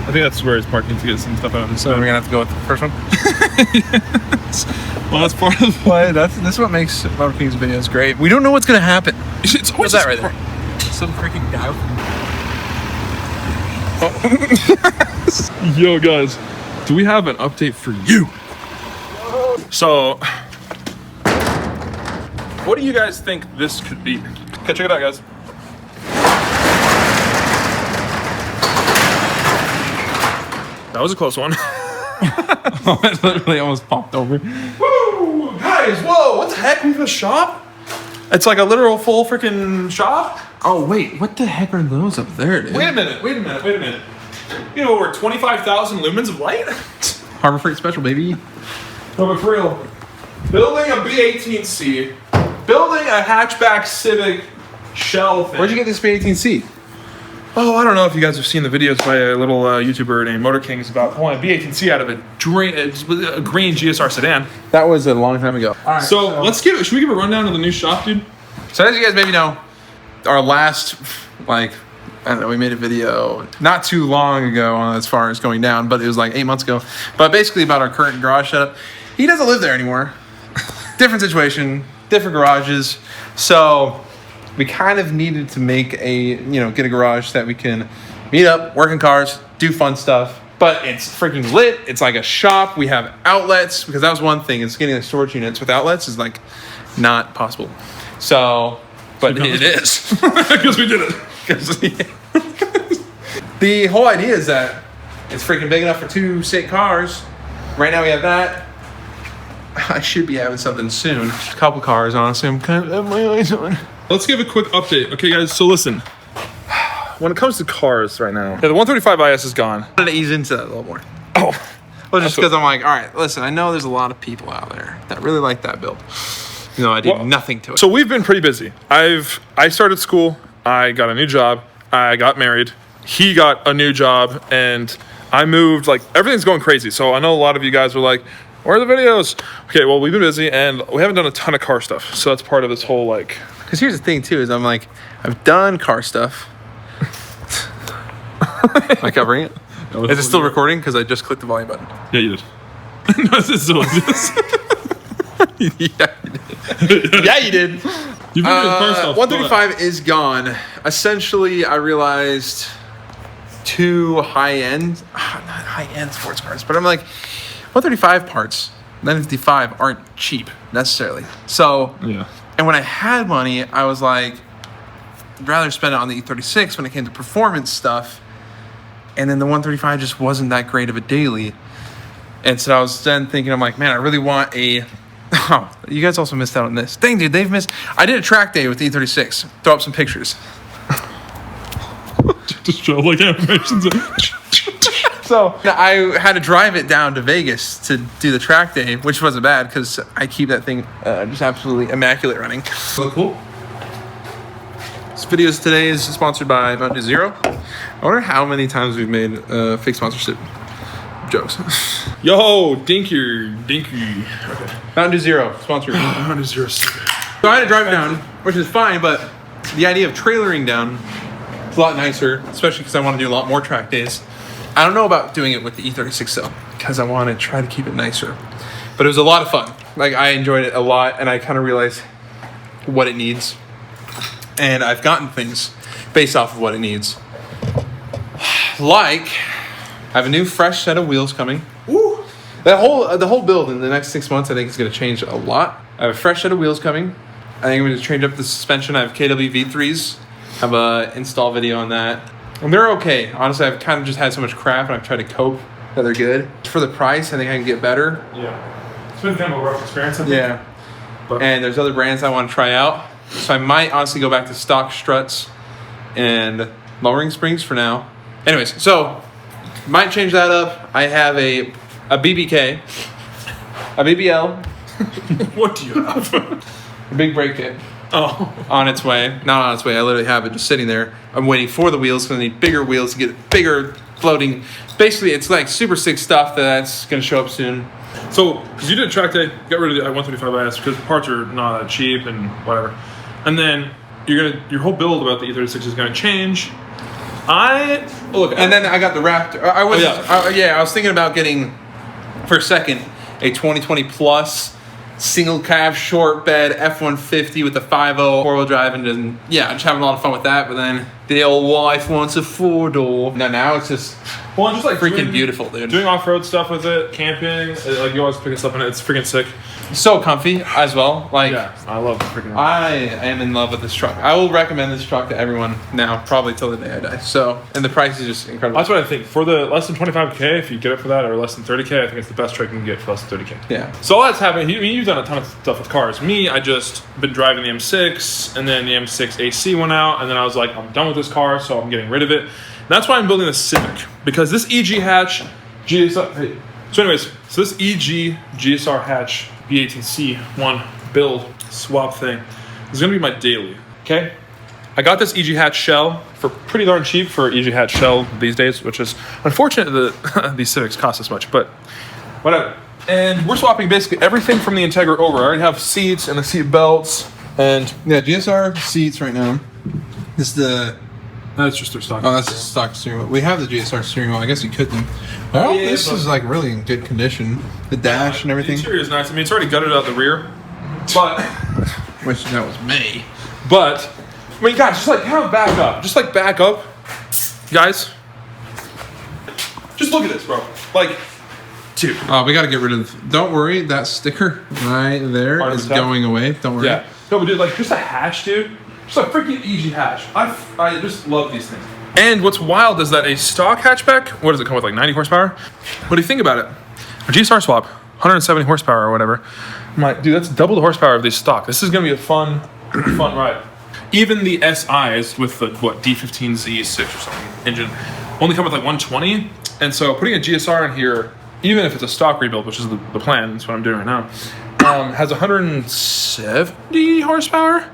I think that's where he's parking to get some stuff out of his. So we're gonna have to go with the first one. Yes. Well, that's part of. Well, this is what makes MtrkngZ videos great. We don't know what's gonna happen. It's What's that right there? Some freaking guy. Yo, guys, do we have an update for you? So, what do you guys think this could be? Okay, check it out, guys. That was a close one. Oh, it literally almost popped over. Woo! Guys, whoa, what the heck? We have a shop? It's like a literal full freaking shop? Oh, wait, what the heck are those up there, dude? Wait a minute. You know, we're 25,000 lumens of light? Harbor Freight Special, baby. No, but for real, building a B18C, building a hatchback Civic shell thing. Where'd you get this B18C? Oh, I don't know if you guys have seen the videos by a little YouTuber named mtrkngz about pulling a B18C out of a green GSR sedan. That was a long time ago. All right, So should we give a rundown of the new shop, dude? So as you guys maybe know, our last, I don't know, we made a video not too long ago as far as going down, but it was like 8 months ago. But basically about our current garage setup. He doesn't live there anymore. Different situation, different garages. So we kind of needed to make get a garage that we can meet up, work in cars, do fun stuff. But it's freaking lit. It's like a shop. We have outlets, because that was one thing. It's getting the storage units with outlets is like not possible. So, but it is. Because we did it. The whole idea is that it's freaking big enough for 2 sick cars. Right now we have that. I should be having something soon. A couple cars, honestly. I'm kind of have my eyes on. Let's give a quick update. Okay, guys, so listen. When it comes to cars right now, the 135 IS is gone. I wanted to ease into that a little more. Oh. Well, just because I'm like, all right, listen, I know there's a lot of people out there that really like that build. You know, I did nothing to it. So we've been pretty busy. I started school. I got a new job. I got married. He got a new job, and I moved. Like, everything's going crazy. So I know a lot of you guys were like, where are the videos? Okay, well, we've been busy, and we haven't done a ton of car stuff. So that's part of this whole, like... Because here's the thing, too, is I'm like, I've done car stuff. Am I covering it? No, is it still recording? Because I just clicked the volume button. Yeah, you did. No, it's still exists. Yeah, you did. Yeah, you did. You've been doing car stuff. 135 is gone. Essentially, I realized 2 high-end, not high-end sports cars, but I'm like, 135 parts, 955 aren't cheap necessarily. So, yeah. And when I had money, I was like, I'd rather spend it on the E36 when it came to performance stuff. And then the 135 just wasn't that great of a daily. And so I was then thinking, I'm like, man, I really want a... Oh, you guys also missed out on this. Dang, dude, they've missed... I did a track day with the E36. Throw up some pictures. Just show like animations. So I had to drive it down to Vegas to do the track day, which wasn't bad because I keep that thing just absolutely immaculate running. So cool. This video today is sponsored by Mountain Dew Zero. I wonder how many times we've made fake sponsorship jokes. Yo, Dinky. Okay. Mountain Dew Zero, sponsored. Mountain Dew Zero. So I had to drive it down, which is fine, but the idea of trailering down is a lot nicer, especially because I want to do a lot more track days. I don't know about doing it with the E36 though, because I want to try to keep it nicer. But it was a lot of fun. Like, I enjoyed it a lot, and I kind of realized what it needs. And I've gotten things based off of what it needs. Like, I have a new fresh set of wheels coming. Woo! The whole build in the next 6 months, I think, is going to change a lot. I have a fresh set of wheels coming. I think I'm going to change up the suspension. I have KW V3s. I have a install video on that. And they're okay. Honestly, I've kind of just had so much crap, and I've tried to cope that they're good. For the price, I think I can get better. Yeah. It's been kind of a rough experience, I think. Yeah. And there's other brands I want to try out. So I might honestly go back to stock struts and lowering springs for now. Anyways, so might change that up. I have a BBK, a BBL. What do you have? A big brake kit. Oh. On its way. Not on its way. I literally have it just sitting there. I'm waiting for the wheels because I need bigger wheels to get bigger floating. Basically, it's like super sick stuff that's going to show up soon. So, because you did a track day, got rid of the 135 IS because parts are not that cheap and whatever. And then your whole build about the E36 is going to change. And then I got the Raptor. I was thinking about getting, for a second, a 2020 plus single cab short bed F-150 with the 5.0 four-wheel drive, and then just having a lot of fun with that. But then the old wife wants a 4-door. Now it's just like freaking beautiful, dude. Doing off-road stuff with it, camping, like you always pick us up in it. It's freaking sick. So comfy as well. Like, yeah, I love freaking. I am in love with this truck. I will recommend this truck to everyone now, probably till the day I die. So, and the price is just incredible. That's what I think. For the less than 25K, if you get it for that, or less than 30K, I think it's the best truck you can get for less than 30K. Yeah. So all that's happening. You've done a ton of stuff with cars. Me, I just been driving the M6, and then the M6 AC went out, and then I was like, I'm done with this car, so I'm getting rid of it. And that's why I'm building the Civic, because this EG hatch, GSR. Hey. So anyways, this EG GSR hatch B18C1 build swap thing is gonna be my daily. Okay, I got this EG hatch shell for pretty darn cheap for EG hatch shell these days, which is unfortunate that these Civics cost this much, but whatever. And we're swapping basically everything from the Integra over. I already have seats and the seat belts, and yeah, GSR seats right now. This is the. That's just their stock. Oh, that's the stock steering wheel. We have the GSR steering wheel. I guess you could then. Well, yeah, this is like really in good condition. The dash and everything. The interior is nice. I mean, it's already gutted out the rear, but wish that was me. But I mean, guys, just like kind of back up. Just like back up, guys. Just look at this, bro. Like, dude. Oh, we got to get rid of. Don't worry, that sticker right there is going away. Don't worry. Yeah. No, but dude, like, just a hatch, dude. Just a freaking EG hatch. I just love these things. And what's wild is that a stock hatchback, what does it come with, like 90 horsepower? What do you think about it? A GSR swap, 170 horsepower or whatever. I'm like, dude, that's double the horsepower of these stock. This is gonna be a fun ride. Even the SIs with the, D15Z6 or something engine, only come with like 120. And so putting a GSR in here, even if it's a stock rebuild, which is the plan, that's what I'm doing right now, has 170 horsepower.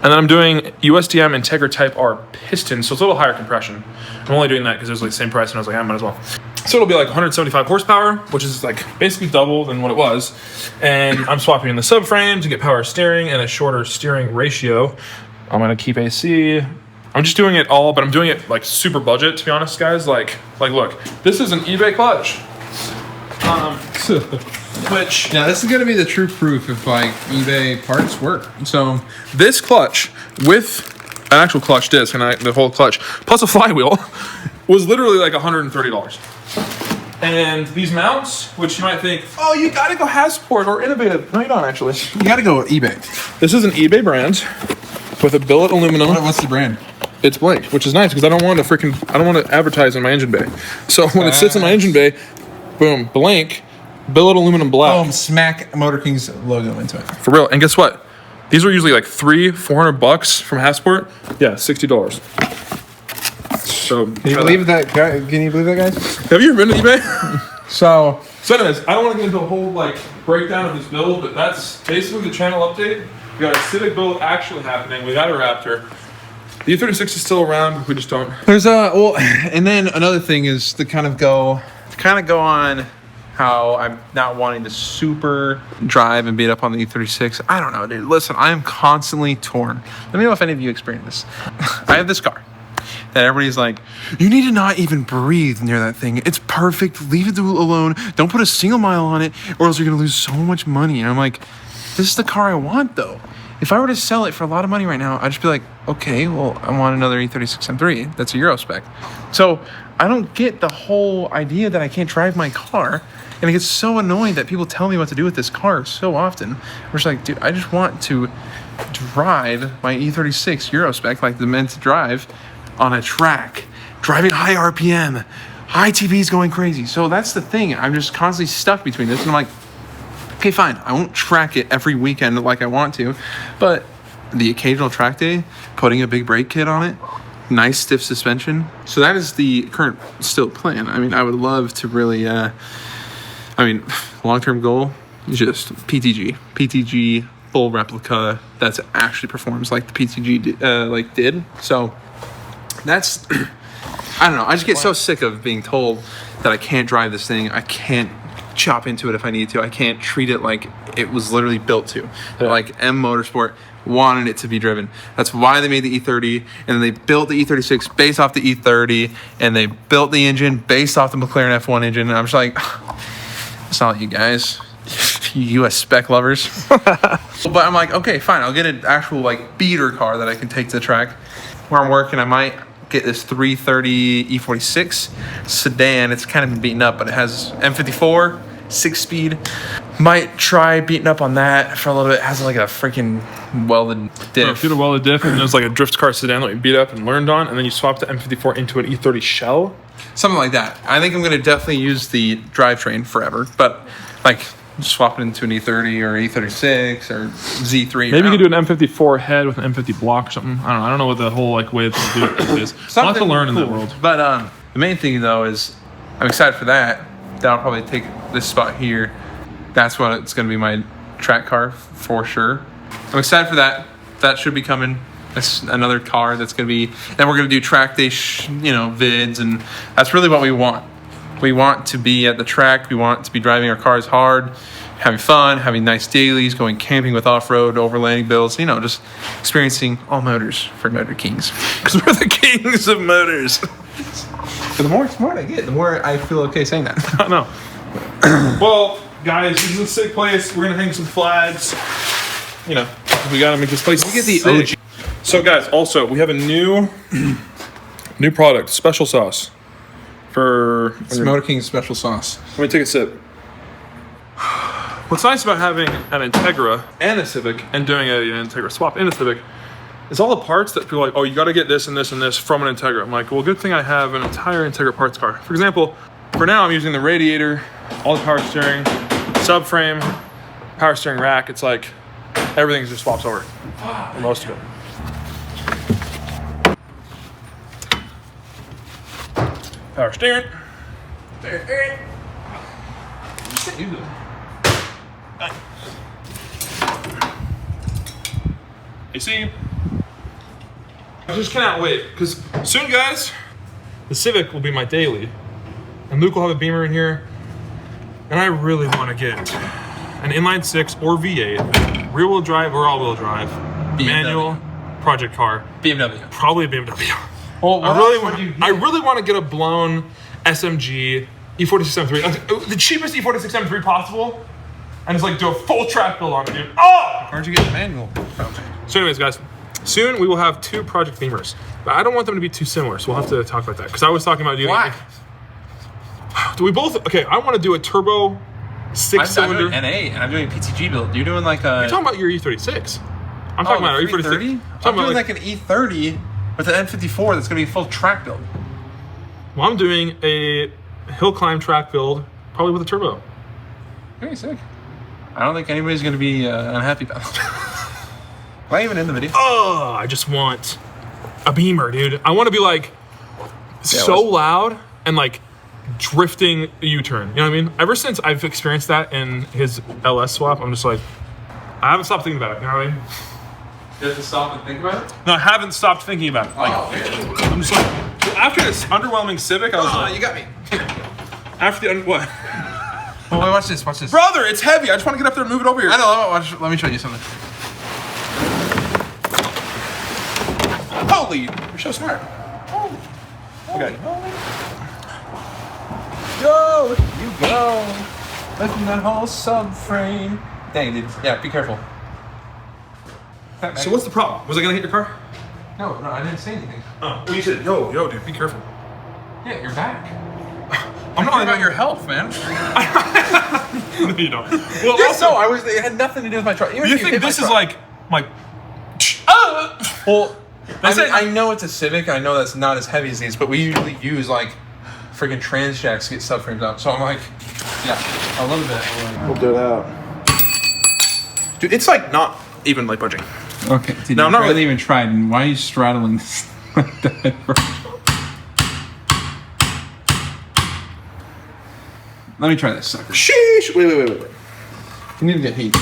And then I'm doing USDM Integra Type R piston, so it's a little higher compression. I'm only doing that because it was like the same price, and I was like, I might as well. So it'll be like 175 horsepower, which is like basically double than what it was. And I'm swapping in the subframe to get power steering and a shorter steering ratio. I'm gonna keep AC. I'm just doing it all, but I'm doing it like super budget, to be honest, guys. Like look, this is an eBay clutch. Which yeah, this is gonna be the true proof if like eBay parts work. So this clutch with an actual clutch disc and the whole clutch plus a flywheel was literally like $130. And these mounts, which you might think, oh, you gotta go Hasport or Innovative. No, you don't actually. You gotta go eBay. This is an eBay brand with a billet aluminum. What's the brand? It's Blake, which is nice because I don't want to advertise in my engine bay. So when it sits in my engine bay, boom, blank. Billet aluminum black. Boom, smack MotorKing's logo into it. For real. And guess what? These were usually like $300-400 from Hasport. Yeah, $60. So can you believe that? Can you believe that, guys? Have you ever been to eBay? So anyways, I don't want to get into a whole like breakdown of this build, but that's basically the channel update. We got a Civic build actually happening. We got a Raptor. The E36 is still around. We just don't. There's and then another thing is to kind of go on how I'm not wanting to super drive and beat up on the E36. I don't know, dude. Listen, I am constantly torn. Let me know if any of you experience this. I have this car that everybody's like, you need to not even breathe near that thing. It's perfect. Leave it alone. Don't put a single mile on it or else you're going to lose so much money. And I'm like, this is the car I want, though. If I were to sell it for a lot of money right now, I'd just be like, okay, well, I want another E36 M3. That's a Euro spec. So I don't get the whole idea that I can't drive my car. And it gets so annoying that people tell me what to do with this car so often. I'm just like, dude, I just want to drive my E36 Euro spec like the meant to drive on a track, driving high RPM, high TVs going crazy. So that's the thing. I'm just constantly stuck between this. And I'm like, okay, fine. I won't track it every weekend like I want to. But the occasional track day, putting a big brake kit on it, nice stiff suspension. So that is the current still plan. I mean, I would love to really... long-term goal is just PTG full replica that actually performs like the PTG did. So that's I don't know. I just get so sick of being told that I can't drive this thing. I can't chop into it if I need to. I can't treat it like it was literally built to. Yeah. Like M Motorsport wanted it to be driven. That's why they made the E30, and then they built the E36 based off the E30, and they built the engine based off the McLaren F1 engine. And I'm just like, it's not you guys, you US spec lovers. But I'm like, okay, fine. I'll get an actual like beater car that I can take to the track. Where I'm working, I might get this 330 E46 sedan. It's kind of been beaten up, but it has M54, 6-speed. Might try beating up on that for a little bit. It has like a freaking welded diff. If you had a welded diff and there's like a drift car sedan that you beat up and learned on, and then you swap the M54 into an E30 shell. Something like that. I think I'm going to definitely use the drivetrain forever, but like swap it into an E30 or E36 or Z3. Maybe you could do an M54 head with an M50 block or something. I don't know what the whole like way to do it is. Lots to learn in that world. But the main thing though is I'm excited for that. That'll probably take this spot here. That's what it's going to be, my track car for sure. I'm excited for that. That should be coming. That's another car that's going to be. Then we're going to do track day, vids, and that's really what we want. We want to be at the track. We want to be driving our cars hard, having fun, having nice dailies, going camping with off-road, overlanding builds. Just experiencing all motors for Motor Kings. Because we're the kings of motors. But the more smart I get, the more I feel okay saying that. I know. Well, guys, this is a sick place. We're gonna hang some flags. We gotta make this place. We get the sick. OG. So, guys, also we have a new product, special sauce for. It's Motor King's special sauce. Let me take a sip. What's nice about having an Integra and a Civic and doing an Integra swap in a Civic is all the parts that people are like, oh, you got to get this and this and this from an Integra. I'm like, well, good thing I have an entire Integra parts car. For example, for now, I'm using the radiator, all the power steering, subframe, power steering rack. It's like everything just swaps over, or most of it. Power steering. AC. I just cannot wait, because soon, guys, the Civic will be my daily, and Luke will have a Beamer in here, and I really want to get an inline 6 or V8, rear-wheel drive or all-wheel drive, BMW. manual, project car. BMW. Probably a BMW. Well, I really want to get a blown SMG E46 M3, the cheapest E46 M3 possible, and just like do a full track build on it, dude. Oh! Where'd you get the manual? So anyways, guys, soon we will have 2 project Beamers, but I don't want them to be too similar, so we'll have to talk about that. Because I was talking about doing. Why? Do we both? Okay, I want to do a turbo 6-cylinder. I'm doing NA and I'm doing PTG build. You're doing like a. You're talking about your E36. I'm talking about our E46. I'm doing like an E30 with an N54 that's gonna be a full track build. Well, I'm doing a hill climb track build, probably with a turbo. Very sick. I don't think anybody's gonna be unhappy about it. Why even in the video? Oh, I just want a Beamer, dude. I want to be like so loud and like drifting a U-turn. You know what I mean? Ever since I've experienced that in his LS swap, I'm just like, I haven't stopped thinking about it. You know what I mean? You have to stop and think about it? No, I haven't stopped thinking about it. Like, I'm just like, after this underwhelming Civic, I was like, you got me. After the what? Oh, wait, watch this. Brother, it's heavy. I just want to get up there and move it over here. I know. Let me show you something. Holy, you're so smart. Okay. Go, you go. Lifting that whole subframe. Dang, dude. Yeah, be careful. So what's the problem? Was I gonna hit your car? No, I didn't say anything. Oh, well, you said, yo, dude, be careful. Yeah, you're back. I'm not about your health, man. No, you don't. Well, Yes, also, it had nothing to do with my truck. You think this is like my? Well, I know it's a Civic. I know that's not as heavy as these, but we usually use like freaking trans jacks to get subframes out. So I'm like, yeah, a little bit. We'll do it out. Dude, it's like not even like budging. Okay. Dude, no, I'm not really even tried. And why are you straddling this like that? Let me try this sucker. Sheesh! Wait. You need to get heat.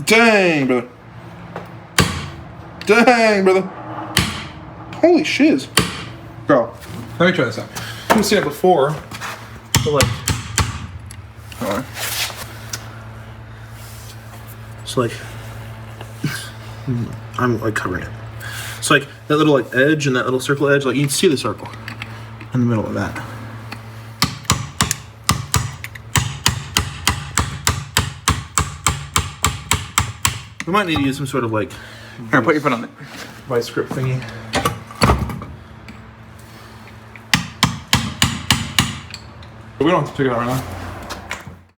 Dang, brother. Holy shiz. Bro. Let me try this out. I haven't seen it before. But like, So like, I'm like covering it. So like that little like edge and that little circle edge, like you can see the circle in the middle of that. We might need to use some sort of like Here, put your foot on it. vice grip thingy. We don't have to pick it out right now.